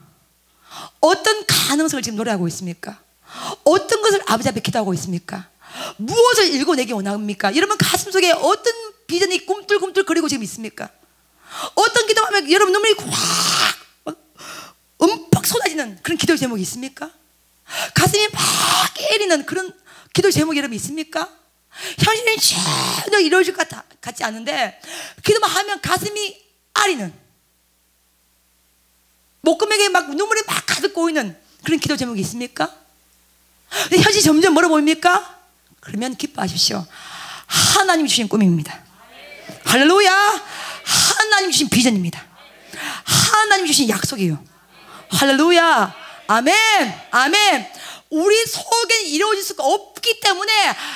어떤 가능성을 지금 노래하고 있습니까? 어떤 것을 아버지 앞에 기도하고 있습니까? 무엇을 읽어내기 원합니까? 여러분 가슴속에 어떤 비전이 꿈틀꿈틀거리고 지금 있습니까? 어떤 기도하면 여러분 눈물이 확 음팍 쏟아지는 그런 기도 제목이 있습니까? 가슴이 막 깨리는 그런 기도 제목이 여러분 있습니까? 현실은 전혀 이루어질 것 같지 않은데 기도만 하면 가슴이 아리는 목구멍에 막 눈물이 막 가득 고이는 그런 기도 제목이 있습니까? 근데 현실이 점점 멀어 보입니까? 그러면 기뻐하십시오. 하나님 주신 꿈입니다. 할렐루야. 하나님 주신 비전입니다. 하나님 주신 약속이에요. 할렐루야. 아멘. 아멘. 우리 속에는 이루어질 수가 없기 때문에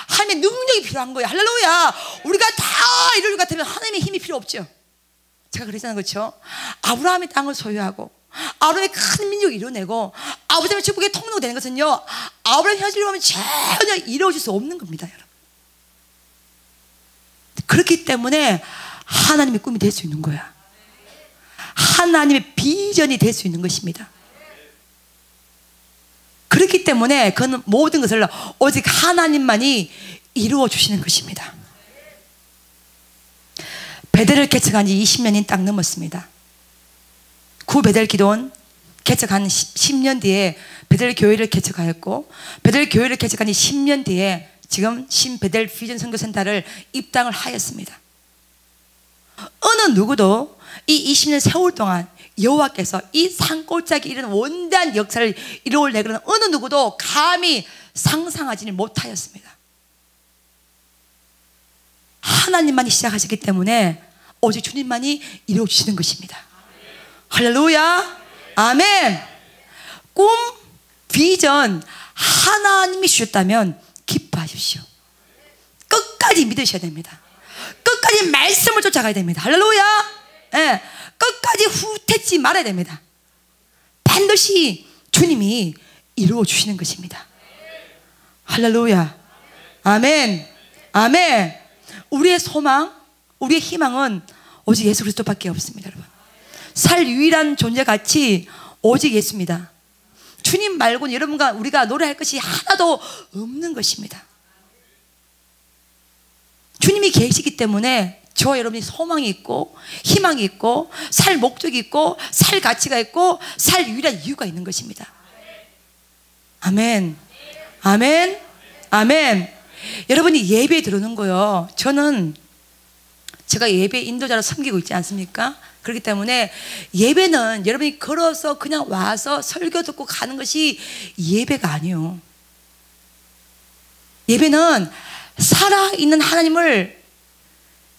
하나님의 능력이 필요한 거예요. 할렐루야. 우리가 다 이룰 것 같으면 하나님의 힘이 필요 없죠. 제가 그랬잖아요. 그렇죠? 아브라함이 땅을 소유하고 아브라함이 큰 민족을 이뤄내고 아버지의 축복의 통로가 되는 것은요, 아브라함의 현실을 보면 전혀 이루어질 수 없는 겁니다. 여러분. 그렇기 때문에 하나님의 꿈이 될 수 있는 거야. 하나님의 비전이 될 수 있는 것입니다. 그렇기 때문에 그는 모든 것을 오직 하나님만이 이루어 주시는 것입니다. 베델을 개척한 지 20년이 딱 넘었습니다. 구 베델 기도원 개척한 10년 뒤에 베델 교회를 개척하였고, 베델 교회를 개척한 지 10년 뒤에 지금 신 베델 비전 선교센터를 입당을 하였습니다. 어느 누구도 이 20년 세월 동안 여호와께서 이 산골짜기 이런 원대한 역사를 이루어낼 그런 어느 누구도 감히 상상하지 못하였습니다. 하나님만이 시작하셨기 때문에 오직 주님만이 이루어주시는 것입니다. 할렐루야. 아멘. 꿈, 비전 하나님이 주셨다면 기뻐하십시오. 끝까지 믿으셔야 됩니다. 끝까지 말씀을 쫓아가야 됩니다. 할렐루야. 예, 끝까지 후퇴치 말아야 됩니다. 반드시 주님이 이루어 주시는 것입니다. 할렐루야. 아멘. 아멘. 우리의 소망, 우리의 희망은 오직 예수 그리스도밖에 없습니다. 여러분, 살 유일한 존재같이 오직 예수입니다. 주님 말고는 여러분과 우리가 노래할 것이 하나도 없는 것입니다. 주님이 계시기 때문에 저와 여러분이 소망이 있고 희망이 있고 살 목적이 있고 살 가치가 있고 살 유일한 이유가 있는 것입니다. 아멘. 아멘. 아멘. 여러분이 예배에 들어오는 거요, 저는 제가 예배 인도자로 섬기고 있지 않습니까? 그렇기 때문에 예배는 여러분이 걸어서 그냥 와서 설교 듣고 가는 것이 예배가 아니에요. 예배는 살아있는 하나님을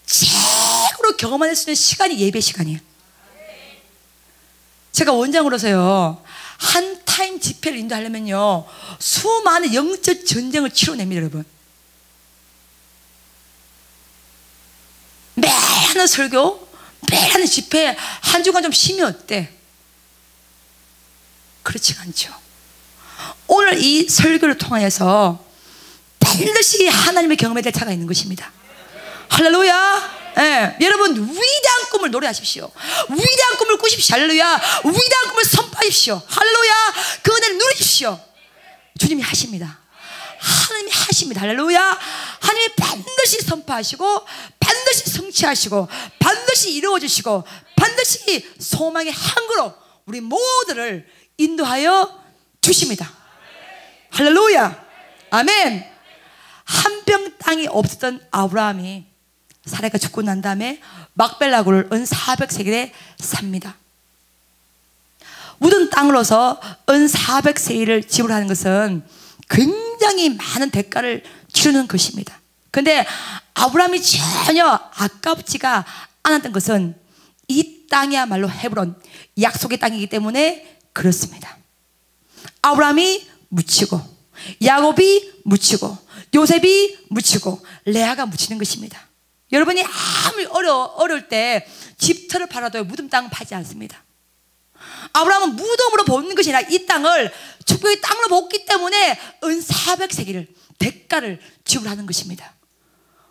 최고로 경험할 수 있는 시간이 예배 시간이에요. 제가 원장으로서요, 한 타임 집회를 인도하려면요, 수많은 영적 전쟁을 치러냅니다. 여러분, 매일 하는 설교, 매일 하는 집회 한 주간 좀 쉬면 어때? 그렇지가 않죠. 오늘 이 설교를 통하여서 반드시 하나님의 경험에 될 차가 있는 것입니다. 할렐루야. 예, 여러분 위대한 꿈을 노래하십시오. 위대한 꿈을 꾸십시오. 할렐루야. 위대한 꿈을 선포하십시오. 할렐루야. 그 은혜를 누리십시오. 주님이 하십니다. 하나님이 하십니다. 할렐루야. 하나님이 반드시 선포하시고 반드시 성취하시고 반드시 이루어주시고 반드시 소망의 항구로 우리 모두를 인도하여 주십니다. 할렐루야. 아멘. 한 평 땅이 없었던 아브라함이 사라가 죽고 난 다음에 막벨라고를 은 400세겔에 삽니다. 묻은 땅으로서 은 400세일을 지불하는 것은 굉장히 많은 대가를 치르는 것입니다. 근데 아브라함이 전혀 아깝지가 않았던 것은 이 땅이야말로 헤브론, 약속의 땅이기 때문에 그렇습니다. 아브라함이 묻히고, 야곱이 묻히고, 요셉이 묻히고, 레아가 묻히는 것입니다. 여러분이 아무리 어려울 때 집터를 팔아도 무덤 땅 파지 않습니다. 아브라함은 무덤으로 보는 것이 아니라 이 땅을 축복의 땅으로 보기 때문에 은 400세기를 대가를 지불하는 것입니다.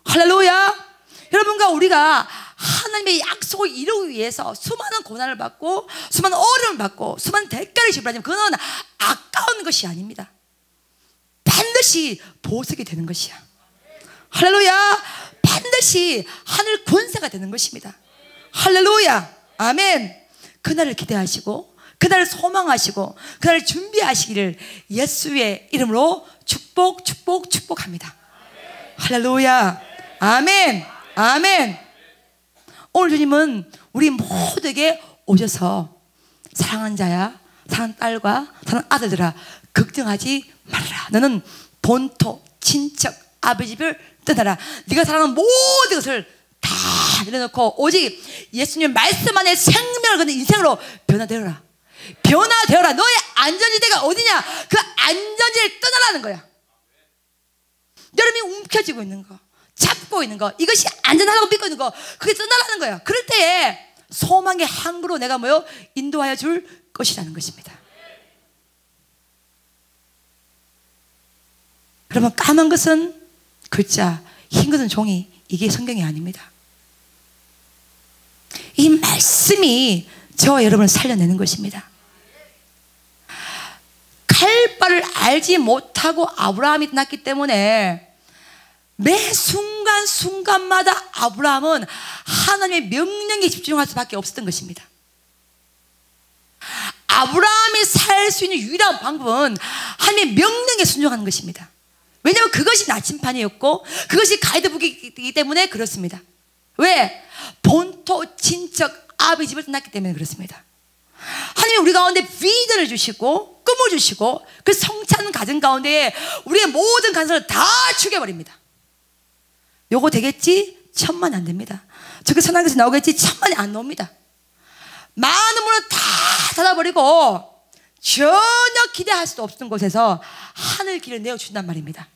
할렐루야. 여러분과 우리가 하나님의 약속을 이루기 위해서 수많은 고난을 받고 수많은 어려움을 받고 수많은 대가를 지불하지만 그건 아까운 것이 아닙니다. 반드시 보석이 되는 것이야. 할렐루야. 반드시 하늘 권세가 되는 것입니다. 할렐루야. 아멘. 그날을 기대하시고 그날을 소망하시고 그날을 준비하시기를 예수의 이름으로 축복합니다. 할렐루야. 아멘. 아멘. 오늘 주님은 우리 모두에게 오셔서 사랑하는 자야, 사랑하는 딸과 사랑하는 아들들아, 걱정하지 말아라. 너는 본토, 친척, 아버지 집을 떠나라. 네가 사랑하는 모든 것을 다 내려놓고 오직 예수님 말씀 안에 생명을 거는 인생으로 변화되어라. 변화되어라. 너의 안전지대가 어디냐? 그 안전지대를 떠나라는 거야. 여러분이 움켜쥐고 있는 거, 잡고 있는 거, 이것이 안전하다고 믿고 있는 거, 그게 떠나라는 거야. 그럴 때에 소망의 항구로 내가 인도하여 줄 것이라는 것입니다. 그러면 까만 것은 글자, 흰 것은 종이, 이게 성경이 아닙니다. 이 말씀이 저와 여러분을 살려내는 것입니다. 갈 바를 알지 못하고 아브라함이 났기 때문에 매 순간순간마다 아브라함은 하나님의 명령에 집중할 수밖에 없었던 것입니다. 아브라함이 살 수 있는 유일한 방법은 하나님의 명령에 순종하는 것입니다. 왜냐하면 그것이 나침판이었고 그것이 가이드북이기 때문에 그렇습니다. 왜? 본토, 친척, 아버지 집을 떠났기 때문에 그렇습니다. 하나님이 우리 가운데 비전을 주시고 꿈을 주시고 그 성찬 가정 가운데 우리의 모든 간섭을 다 죽여버립니다. 요거 되겠지? 1000만이 안 됩니다. 저게 선한 것이 나오겠지? 1000만이 안 나옵니다. 많은 문을 다 닫아버리고 전혀 기대할 수도 없는 곳에서 하늘 길을 내어준단 말입니다.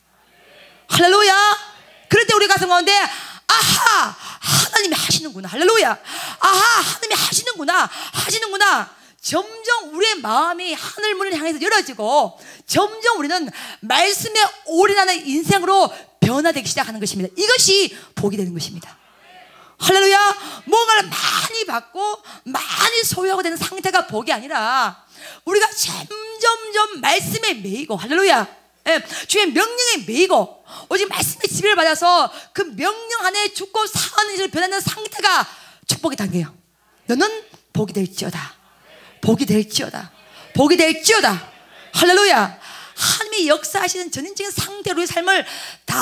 할렐루야. 그럴 때 우리 가슴 가운데 아하, 하나님이 하시는구나. 할렐루야. 아하, 하나님이 하시는구나. 점점 우리의 마음이 하늘 문을 향해서 열어지고 점점 우리는 말씀에 올인하는 인생으로 변화되기 시작하는 것입니다. 이것이 복이 되는 것입니다. 할렐루야. 뭔가를 많이 받고 많이 소유하고 되는 상태가 복이 아니라 우리가 점점점 말씀에 매이고, 할렐루야, 주의 명령에 매이고 오직 말씀의 지배를 받아서 그 명령 안에 죽고 사는 일을 변하는 상태가 축복의 단계예요. 너는 복이 될지어다. 복이 될지어다. 복이 될지어다. 할렐루야. 하나님이 역사하시는 전인적인 상태로 우리의 삶을 다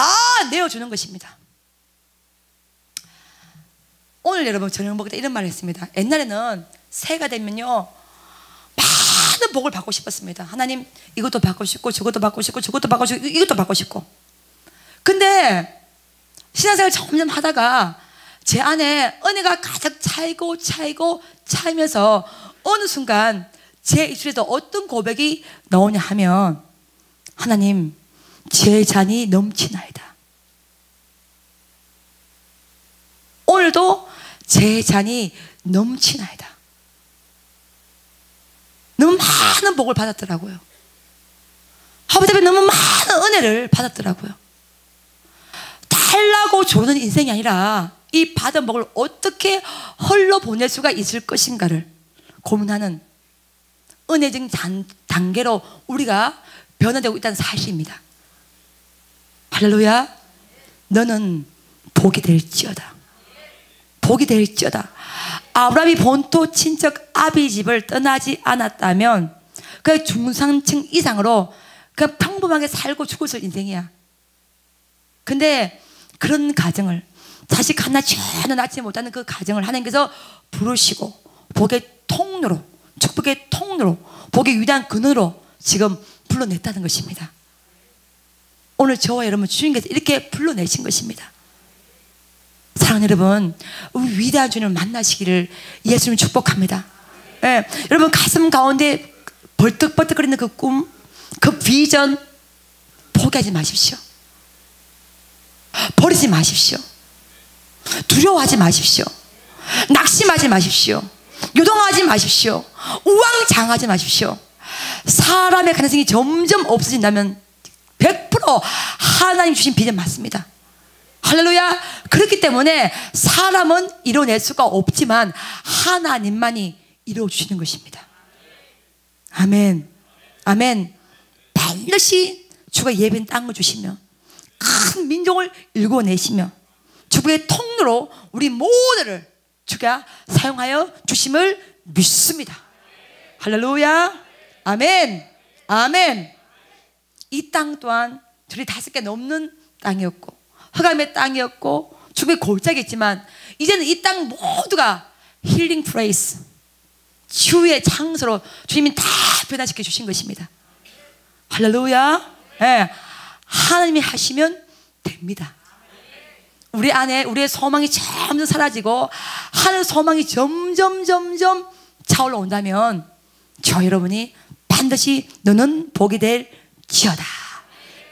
내어주는 것입니다. 오늘 여러분 저녁 먹을 때 이런 말을 했습니다. 옛날에는 새해가 되면요 많은 복을 받고 싶었습니다. 하나님 이것도 받고 싶고 저것도 받고 싶고 저것도 받고 싶고 이것도 받고 싶고. 근데 신앙생활 점점 하다가 제 안에 은혜가 가득 차이면서 어느 순간 제 입술에서 어떤 고백이 나오냐 하면 하나님 제 잔이 넘치나이다. 오늘도 제 잔이 넘치나이다. 너무 많은 복을 받았더라고요. 아버지 앞에 너무 많은 은혜를 받았더라고요. 달라고 조는 인생이 아니라 이 받은 복을 어떻게 흘러보낼 수가 있을 것인가를 고민하는 은혜적인 단계로 우리가 변화되고 있다는 사실입니다. 할렐루야. 너는 복이 될지어다. 복이 될지어다. 아브라함이 본토 친척 아비 집을 떠나지 않았다면 그 중산층 이상으로 그냥 평범하게 살고 죽었을 인생이야. 근데 그런 가정을, 자식 하나 전혀 낳지 못하는 그 가정을 하나님께서 부르시고 복의 통로로 축복의 통로로, 복의 위대한 근원으로 지금 불러냈다는 것입니다. 오늘 저와 여러분 주님께서 이렇게 불러내신 것입니다. 사랑하는 여러분, 우리 위대한 주님을 만나시기를 예수님 축복합니다. 예, 여러분 가슴 가운데 벌떡벌떡거리는 그 꿈, 그 비전 포기하지 마십시오. 버리지 마십시오. 두려워하지 마십시오. 낙심하지 마십시오. 요동하지 마십시오. 우왕좌왕하지 마십시오. 사람의 가능성이 점점 없어진다면 100% 하나님 주신 비전 맞습니다. 할렐루야. 그렇기 때문에 사람은 이뤄낼 수가 없지만 하나님만이 이루어주시는 것입니다. 아멘. 아멘. 반드시 주가 예비한 땅을 주시며 큰 민족을 일궈내시며 주의 통로로 우리 모두를 주가 사용하여 주심을 믿습니다. 할렐루야. 아멘. 아멘. 이 땅 또한 둘이 5개 넘는 땅이었고 흑암의 땅이었고 죽음의 골짜기였지만 이제는 이 땅 모두가 힐링 플레이스, 치유의 장소로 주님이 다 변화시켜 주신 것입니다. 할렐루야. 네. 하나님이 하시면 됩니다. 우리 안에 우리의 소망이 점점 사라지고 하늘 소망이 점점 차올라온다면 저 여러분이 반드시 너는 복이 될지어다,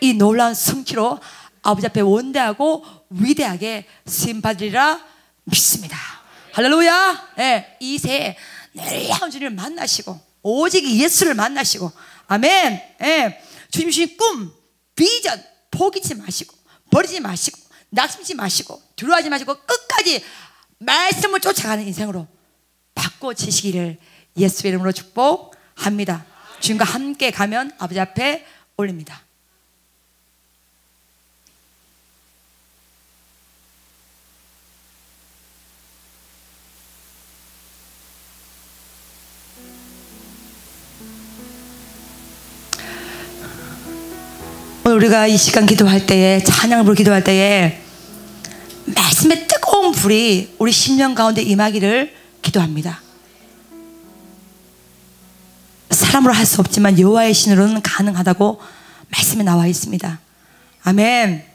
이 놀라운 성취로 아버지 앞에 원대하고 위대하게 쓰임받으리라 믿습니다. 할렐루야. 네. 이 새해 놀라운 주님을 만나시고 오직 예수를 만나시고 아멘. 네. 주님 주신 꿈, 비전 포기치 마시고 버리지 마시고 낙심치 마시고 두려워하지 마시고 끝까지 말씀을 쫓아가는 인생으로 바꿔지시기를 예수의 이름으로 축복합니다. 주님과 함께 가면 아버지 앞에 올립니다. 오늘 우리가 이 시간 기도할 때에, 찬양을 부르고 기도할 때에 말씀의 뜨거운 불이 우리 심령 가운데 임하기를 기도합니다. 사람으로 할 수 없지만 여호와의 신으로는 가능하다고 말씀에 나와 있습니다. 아멘.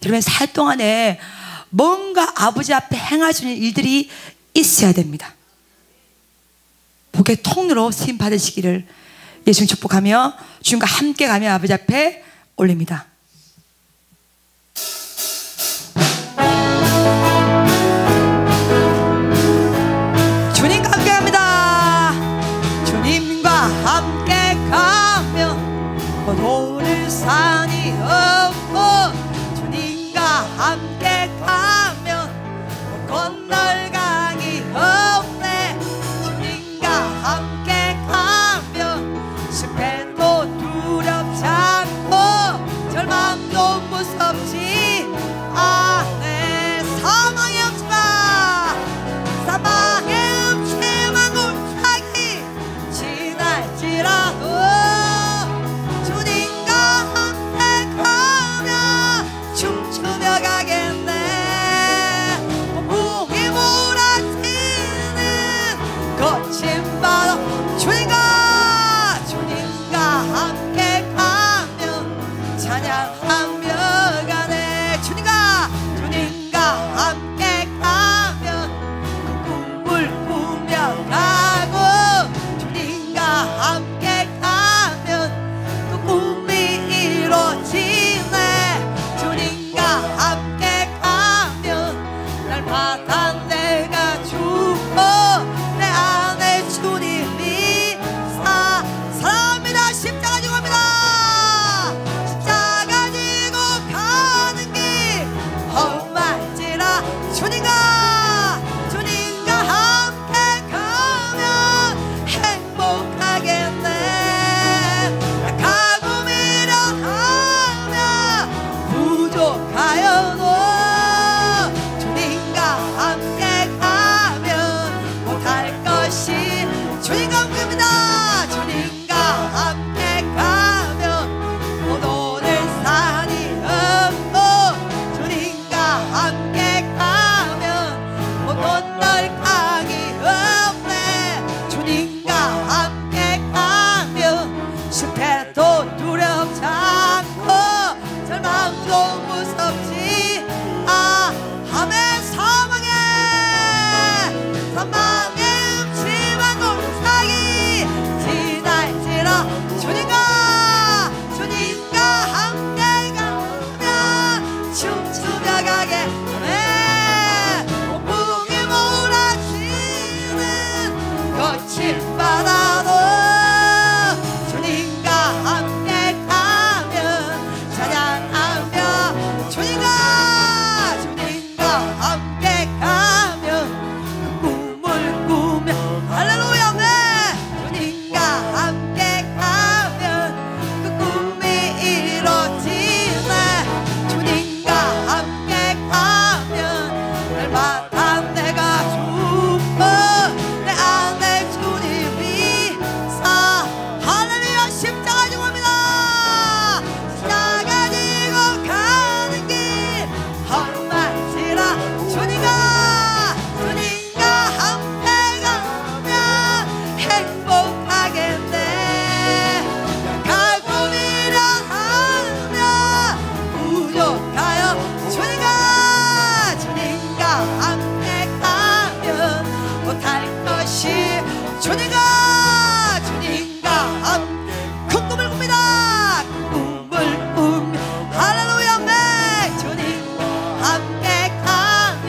여러분 살 동안에 뭔가 아버지 앞에 행할 수 있는 일들이 있어야 됩니다. 복의 통로로 쓰임 받으시기를 예수님 축복하며 주님과 함께 가며 아버지 앞에 올립니다. 주님과 함께 갑니다. 주님과 함께 가면 오를 산이 없고 주님과 함께 가면 건널 강이 없네. 주님과 함께 가면 습해도 두렵지 않고 절망도 무섭지 않네. 사망의 음침함, 사망의 음침한 골짜기 지날지라도 주님과 함께 가면 춤추며 가겠네. 폭풍이 몰아치는 거친 바다 주님과 함께 가면 찬양하며 가네. 주님과 함께 가면 그 꿈을 꾸며 가고 주님과 함께 가면 그 꿈이 이루어지네. 주님과 함께 가면 날마다 내가 죽고 내 안에 주님이 사랑합니다. 십자가 지고 갑니다. 십자가 지고 가는 길 험할지라 주님과 함께 가면 행복하겠네. 가고 미련하며 부족하여도 주님과 함께 가면 못할 것이 주님과 함께입니다. 주님과 함께 가면 못 오를 산이 없고 주님과 함께 가면 못 건널 강이 없네. 주님과 없지. 아멘. 사망의 음침한 골짜기 지날지라 주님과 함께 가면 춤추며 가게. 아멘. 폭풍이 몰아치는 거친 바다도 주님과 함께 가면 찬양하며 주님과 함께 가면 그 꿈을 꾸며 할렐루야. 네. 주님과 함께 가면 그 꿈이 이루어지네. 주님과 함께 가면 날마다 내가 죽어 내 안에 주님이 사. 할렐루야. 십자가 중합니다. 십자가 지고 가는 길 험할지라 주님과 함께 가면 행복하겠네. 가고 미련하며 부족하여 주님과 함께 가면 못할 것이 주님과 함께 큰 꿈을 꿉니다. 꿈을 꾸며 할렐루야. 네. 주님과 함께 가면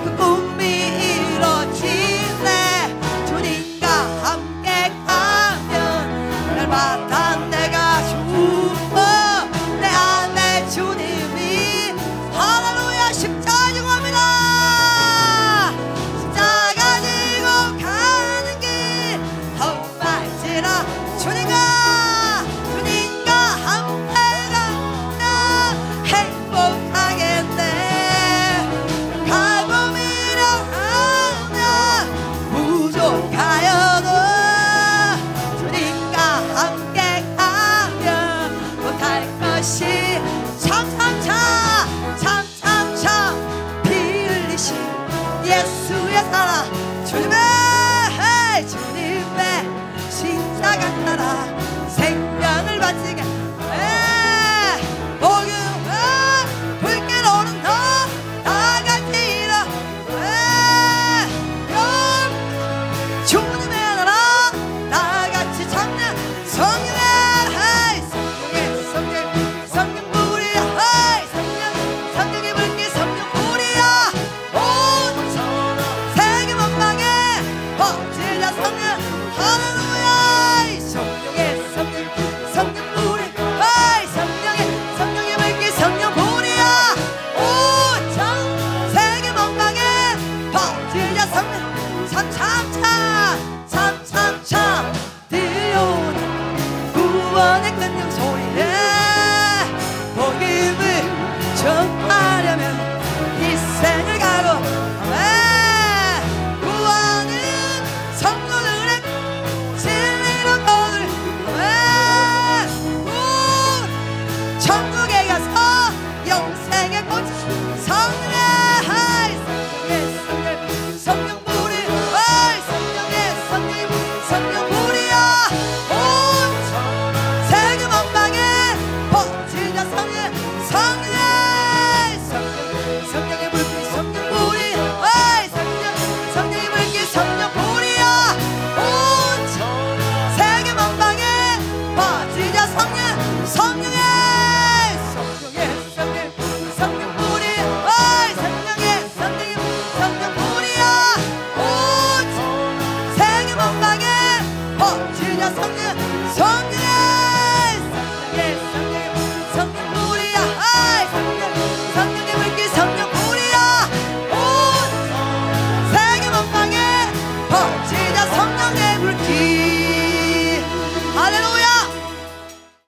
그 꿈이 이루어지네. 주님과 함께 가면 날마다 내가 죽어 내 안에 주님이 할렐루야. 십자가 지고 갑니다. 십자가 지고 가는 길 험할지라 주님과 함께 가면 행복하겠네. 가고 미련하며 부족하여도 주님과 함께 가면 못할 것이 참참참 피 흘리신 예수의 사랑 주님의 십자가 따라 생명을 바치게. 복음은 불길오는 너 다같이 일어. 주님의 나라 다같이 참여. 성령의 성령불이야. 성령의 불길 성령불이야. 온 세계 만방에 퍼지자 성령. 할렐루야. 성령불이 성령의 불길 성령불이야. 온 세계 만방에 퍼지자 성령. 참참참 들려오는 구원의 끈적 소리에 복음을 전하려면 이 생을 가고. 구원은 성도들의 진리로 거들. 천국에 가서 영생의 꽃 성령의 성령불이 성령불이야. 온 세계 만방에 퍼지자 성령의